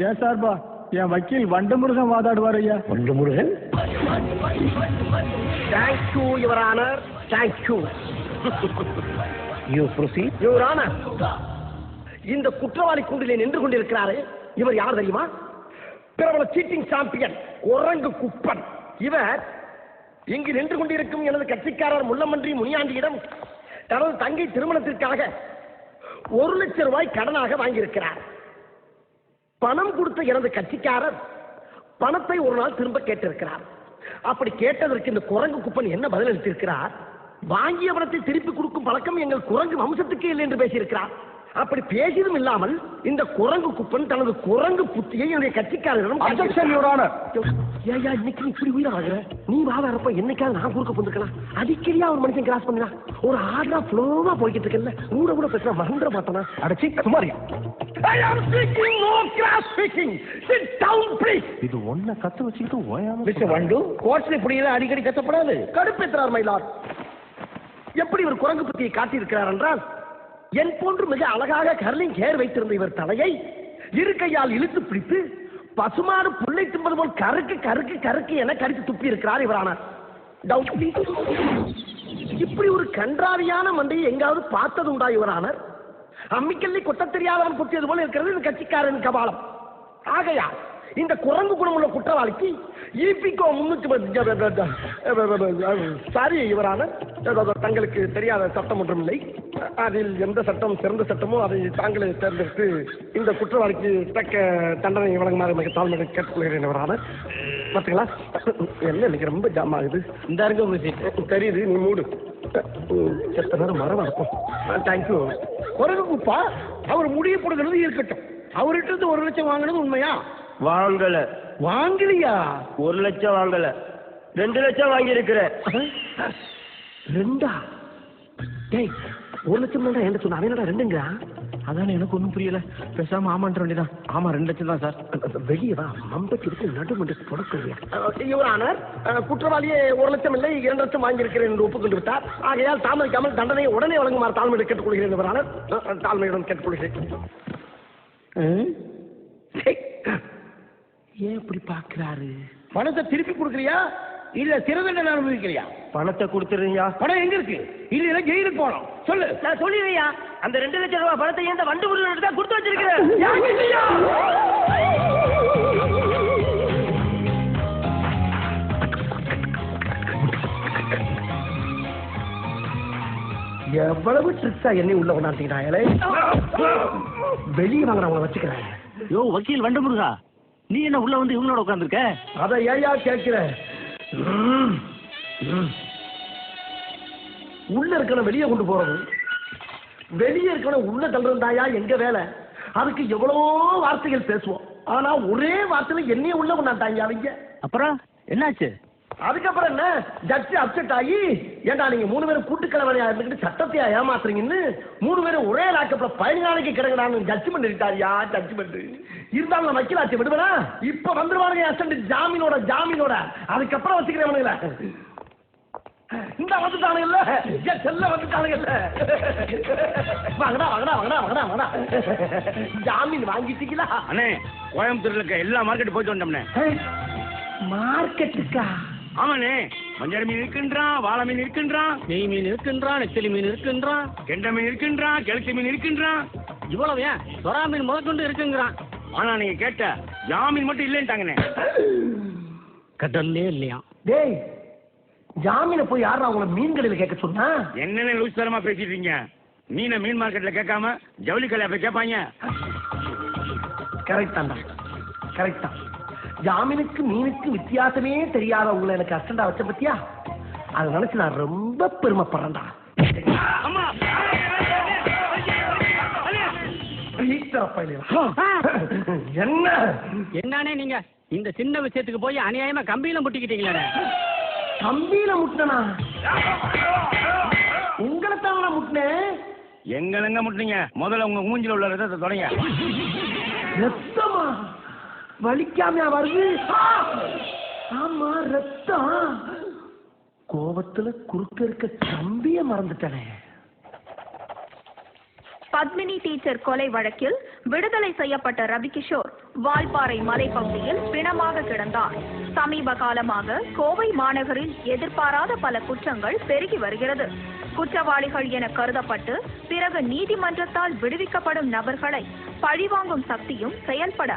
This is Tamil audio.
ஏன் சார்பா என் வக்கீல் வண்டமுருகன் வாதாடுவார் ஐயா. Vandamurugan? Thank you your honour, thank you. You proceed. Your honour, இந்த குற்றவாளி கூண்டிலே நின்று கொண்டிருக்கிறாரே, இவர் யார் தெரியுமா? பிரபல சீட்டிங் சாம்பியன் குரங்கு குப்பன். இவர் இங்கு நின்று கொண்டிருக்கும் எனது கட்சிக்காரர் முள்ளமன்றி முனியாண்டியிடம் தனது தங்கை திருமணத்திற்காக 1 லட்சம் ரூபாய் கடனாக வாங்கியிருக்கிறார். பணம் கொடுத்த எனது கட்சிக்காரர் பணத்தை ஒரு நாள் திரும்ப கேட்டிருக்கிறார். அப்படி கேட்டதற்கு இந்த குரங்கு குப்பன் என்ன பதில் அளித்திருக்கிறார்? வாங்கிய பணத்தை திருப்பி கொடுக்கும் பழக்கம் எங்கள் குரங்கு வம்சத்துக்கு இல்லை என்று பேசியிருக்கிறார். அப்படி பேசியதும் இல்லாமல் இந்த குரங்கு குப்பன் தனது குரங்கு புத்தியை என்னுடைய கட்சிக்காரரிடம் ஏயா இன்னைக்கு இப்படி உயிராகிற நீ வாதாரப்ப என்னைக்காவது நான் குறுக்க போந்துக்கலாம். அடிக்கடியா ஒரு மனுஷன் கிராஸ் பண்ணா ஒரு ஆர்டரா ஃப்ளோவா போய்கிட்டு இருக்கல கூட கூட பேசுனா மறந்துட மாட்டானா? அடச்சி சுமாரி. I am speaking, no cross speaking. Sit down please. இது ஒன்ன கத்து வச்சிட்டு ஓயாம மிஸ்டர் வண்டு கோர்ட்ல இப்படியெல்லாம் அடிக்கடி கத்தப்படாது. கடுப்பேற்றார் மைலார். எப்படி ஒரு குரங்கு புத்தியை காட்டியிருக்கிறார் என்றால், என் போன்று மிக அழகாக கர்லிங் ஹேர் வைத்திருந்த இவர் தலையை இரு கையால் இழுத்து பிடித்து பசுமாடு புல்லை தின்பது போல் கருக்கு கருக்கு கருக்கு என கடித்து துப்பி இருக்கிறார் இவரானார். இப்படி ஒரு கன்றாவியான மண்டையை எங்காவது பார்த்தது உண்டா இவரானார்? அம்மிக்கல்லை கொட்ட தெரியாதவன் குத்தியது போல இருக்கிறது இந்த கட்சிக்காரன் கபாலம். ஆகையால் இந்த குரங்கு குணமுள்ள குற்றவாளிக்கு ஈபிகோ 310 சாரி இவரான தங்களுக்கு தெரியாத சட்டம் ஒன்றும் இல்லை. அதில் எந்த சட்டம் சிறந்த சட்டமோ அதை தாங்களே தேர்ந்தெடுத்து இந்த குற்றவாளிக்கு தக்க தண்டனை வழங்குமாறு மிக தாழ்மையை கேட்டுக்கொள்கிறேன் இவரான. பார்த்தீங்களா என்ன இன்னைக்கு ரொம்ப ஜாம் ஆகுது. இந்த இருக்க தெரியுது, நீ மூடு. செத்த நேரம் மரம் இருக்கும். தேங்க்யூ. குரங்கு குப்பா அவர் முடிய போடுகிறது இருக்கட்டும். அவர்கிட்ட 1 லட்சம் வாங்கினது உண்மையா? வாங்கல. வாங்கலையா? 1 லட்சம் வாங்கல, 2 லட்சம் வாங்கி இருக்கிறேன். 2? டேய் 1 லட்சம் தான் என்ன சொன்ன? அவனடா 2ங்க. அதானே எனக்கு ஒன்றும் புரியல. பேசாம ஆமான்ற வேண்டியதான். ஆமா 2 லட்சம் தான் சார். வெளியே வா, மம்பக்கு இருக்கு நடுமண்டக்கு தொடக்கலையா? இவரானர் குற்றவாளியே 1 லட்சம் இல்லை 2 லட்சம் வாங்கியிருக்கிறேன் என்று ஒப்புக்கொண்டு விட்டார். ஆகையால் தாமதிக்காமல் தண்டனையை உடனே வழங்குமாறு தாழ்மையை கேட்டுக்கொள்கிறேன் இவரானர். தாழ்மையுடன் கேட்டுக்கொள்கிறேன். ஏன் இப்படி பாக்குறாரு? பணத்தை திருப்பி கொடுக்கறியா இல்ல சிறை தண்டனை அனுபவிக்கிறியா? பணத்தை கொடுத்துருங்க. பணம் எங்க இருக்கு? இல்ல ஜெயிலுக்கு போனோம். சொல்லு. நான் சொல்லிடுறியா, அந்த 2 லட்சம் ரூபாய் பணத்தை இந்த வண்டு முருகன் தான் கொடுத்து வச்சிருக்கிறேன். எவ்வளவு ட்ரிக்ஸா என்னை உள்ள கொண்டாடுறீங்களே. வெளியே வாங்குறவங்களை வச்சுக்கிறேன். யோ வக்கீல் வண்டமுருகா, நீ என்ன உள்ள வந்து இவங்களோட உட்காந்துருக்க? அதை ஏயா கேட்கிற? உள்ள இருக்கணும் வெளியே கொண்டு போறது, வெளியே இருக்கணும் உள்ள தள்ளுறதாயா எங்க வேலை? அதுக்கு எவ்வளவோ வார்த்தைகள் பேசுவோம். ஆனா ஒரே வார்த்தையில என்னைய உள்ள கொண்டாட்டாங்க அவங்க. அப்புறம் என்னாச்சு? அதுக்கப்புறம் என்ன, ஜட்ஜி அப்செட் ஆகி, ஏண்டா நீங்க 3 பேரும் கூட்டுக்கிழமையா இருந்துக்கிட்டு சட்டத்தையா ஏமாத்துறீங்கன்னு 3 பேரும் ஒரே லாக்கப்ல 15 நாளைக்கு கிடங்கடான்னு ஜட்ஜ்மெண்ட் எடுத்தாரியா. ஜட்ஜ்மெண்ட் இருந்தாலும் நான் வக்கீலாச்சு விடுவேனா? இப்ப வந்துருவானுங்க அசண்ட் ஜாமீனோட. அதுக்கப்புறம் வச்சுக்கிறவனுங்கள இந்த வந்துட்டானுங்கல்ல, செல்ல வந்துட்டானுங்கல்ல. வாங்கடா வாங்கடா வாங்கடா வாங்கடா வாங்கடா. ஜாமீன் வாங்கிட்டீங்களா? அண்ணே கோயம்புத்தூர்ல இருக்க எல்லா மார்க்கெட் போயிட்டு வந்தோம்னே. மார்க்கெட்டுக்கா? ஆமாண்ணே, மஞ்சள் மீன் இருக்கின்றான், வாழை மீன் இருக்கின்றான், நெய் மீன் இருக்கின்றான், நெத்திலி மீன் இருக்கின்றான், கெண்டை மீன் இருக்கின்றான், கெளுத்தி மீன் இருக்கின்றான். இவ்வளவு ஏன் சொரா மீன் முதற்கொண்டு இருக்குங்கிறான். ஆனா நீங்க கேட்ட ஜாமீன் மட்டும் இல்லைன்ட்டாங்கண்ணே. கடல்லே இல்லையா? டேய் ஜாமீனை போய் யாரா உங்களை மீன் கடையில் கேட்க சொன்னா? என்னென்ன லூஸ் தரமா பேசிட்டு இருக்கீங்க? மீனை மீன் மார்க்கெட்ல கேட்காம ஜவுளி கடையில போய் கேட்பாங்க. கரெக்ட் தான்டா, கரெக்ட் தான். ஜாமீனுக்கு மீனுக்கு வித்தியாசமே தெரியாத உங்களை எனக்கு அஸ்டண்டா வச்ச பத்தியா? அதை நினைச்சு நான் ரொம்ப பெருமைப்படுறேன்டா. என்ன என்னன்னே நீங்க இந்த சின்ன விஷயத்துக்கு போய் அநியாயமா கம்பியில முட்டிக்கிட்டீங்களே. கம்பியில முட்டினா? உங்களை தான் முட்டினேன். எங்க முட்டினீங்க? முதல்ல உங்க மூஞ்சில உள்ள ரத்தத்தை தொடங்க. ரத்தமா? வலிக்காமையா வருது? ஆமா ரத்தம். கோபத்துல குறுக்க இருக்க கம்பிய மறந்துட்டனே. பத்மினி டீச்சர் கொலை வழக்கில் விடுதலை செய்யப்பட்ட ரவிகிஷோர் வால்பாறை மலைப்பகுதியில் பிணமாக கிடந்தார். சமீப காலமாக கோவை மாநகரில் எதிர்பாராத பல குற்றங்கள் பெருகி வருகிறது. குற்றவாளிகள் என கருதப்பட்டு பிறகு நீதிமன்றத்தால் விடுவிக்கப்படும் நபர்களை பழிவாங்கும் சக்தியும் செயல்பட